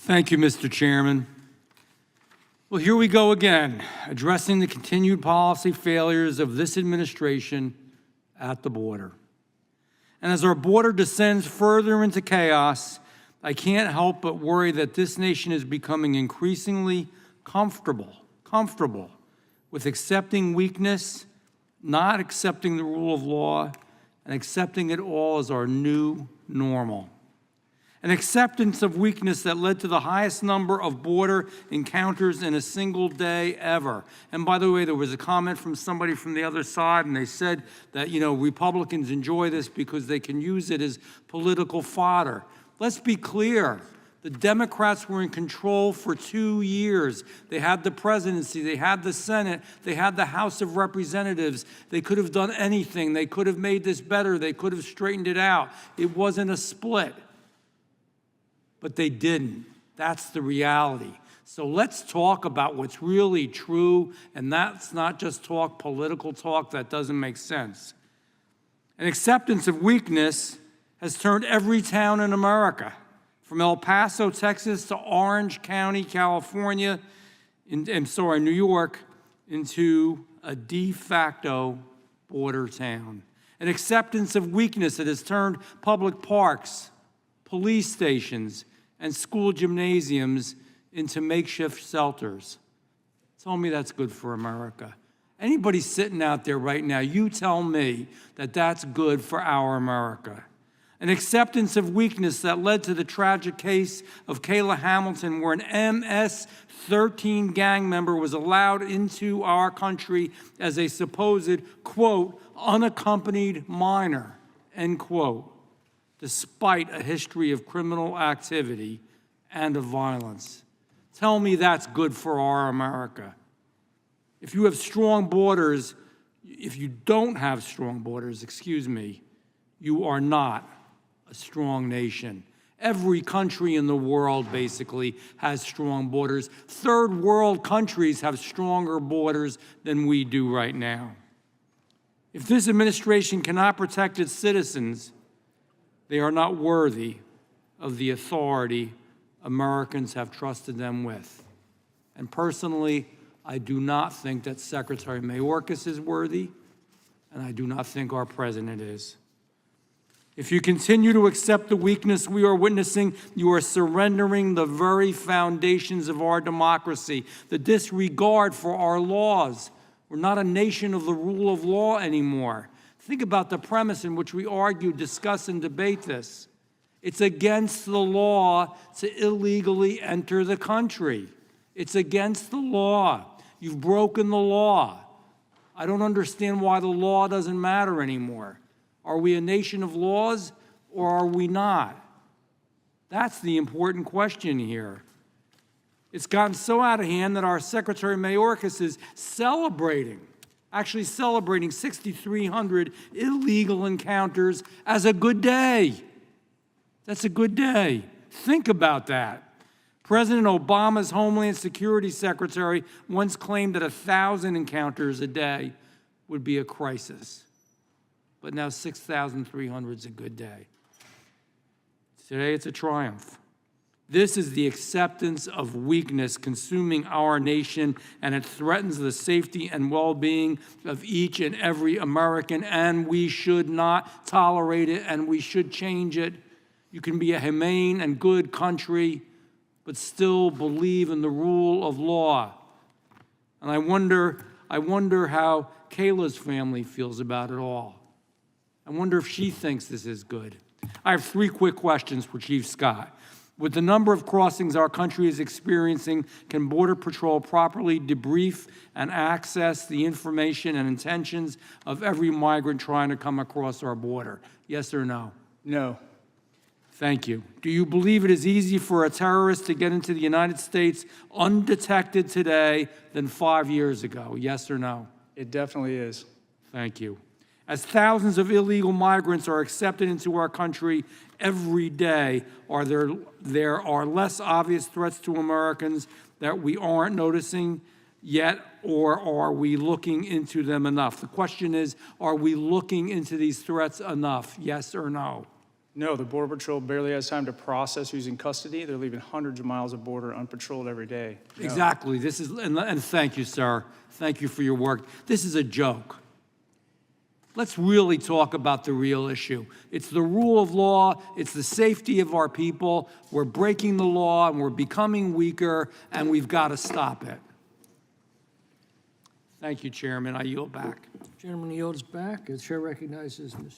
Thank you, Mr. Chairman. Well, here we go again, addressing the continued policy failures of this administration at the border. And as our border descends further into chaos, I can't help but worry that this nation is becoming increasingly comfortable with accepting weakness, not accepting the rule of law, and accepting it all as our new normal. An acceptance of weakness that led to the highest number of border encounters in a single day ever. And by the way, there was a comment from somebody from the other side, and they said that, Republicans enjoy this because they can use it as political fodder. Let's be clear. The Democrats were in control for 2 years. They had the presidency, they had the Senate, they had the House of Representatives. They could have done anything. They could have made this better. They could have straightened it out. It wasn't a split. But they didn't. That's the reality. So let's talk about what's really true, and that's not just political talk that doesn't make sense. An acceptance of weakness has turned every town in America, from El Paso, Texas, to Orange County, California, New York, into a de facto border town. An acceptance of weakness that has turned public parks, police stations, and school gymnasiums into makeshift shelters. Tell me that's good for America. Anybody sitting out there right now, you tell me that that's good for our America. An acceptance of weakness that led to the tragic case of Kayla Hamilton, where an MS-13 gang member was allowed into our country as a supposed, quote, unaccompanied minor, end quote, despite a history of criminal activity and of violence. Tell me that's good for our America. If you have strong borders, if you don't have strong borders, you are not a strong nation. Every country in the world basically has strong borders. Third world countries have stronger borders than we do right now. If this administration cannot protect its citizens, they are not worthy of the authority Americans have trusted them with. And personally, I do not think that Secretary Mayorkas is worthy, and I do not think our president is. If you continue to accept the weakness we are witnessing, you are surrendering the very foundations of our democracy, the disregard for our laws. We're not a nation of the rule of law anymore. Think about the premise in which we argue, discuss, and debate this. It's against the law to illegally enter the country. It's against the law. You've broken the law. I don't understand why the law doesn't matter anymore. Are we a nation of laws or are we not? That's the important question here. It's gotten so out of hand that our Secretary Mayorkas is actually celebrating 6,300 illegal encounters as a good day. That's a good day. Think about that. President Obama's Homeland Security Secretary once claimed that 1,000 encounters a day would be a crisis. But now 6,300 is a good day. Today it's a triumph. This is the acceptance of weakness consuming our nation, and it threatens the safety and well-being of each and every American, and we should not tolerate it, and we should change it. You can be a humane and good country, but still believe in the rule of law. And I wonder how Kayla's family feels about it all. I wonder if she thinks this is good. I have 3 quick questions for Chief Scott. With the number of crossings our country is experiencing, can Border Patrol properly debrief and access the information and intentions of every migrant trying to come across our border? Yes or no? No. Thank you. Do you believe it is easy for a terrorist to get into the United States undetected today than 5 years ago? Yes or no? It definitely is. Thank you. As thousands of illegal migrants are accepted into our country every day, there are less obvious threats to Americans that we aren't noticing yet, or are we looking into them enough? The question is, are we looking into these threats enough? Yes or no? No, the Border Patrol barely has time to process who's in custody. They're leaving hundreds of miles of border unpatrolled every day. No. Exactly. This is, and thank you, sir. Thank you for your work. This is a joke. Let's really talk about the real issue. It's the rule of law. It's the safety of our people. We're breaking the law and we're becoming weaker, and we've got to stop it. Thank you, Chairman. I yield back. Gentleman yields back. The chair recognizes Mr.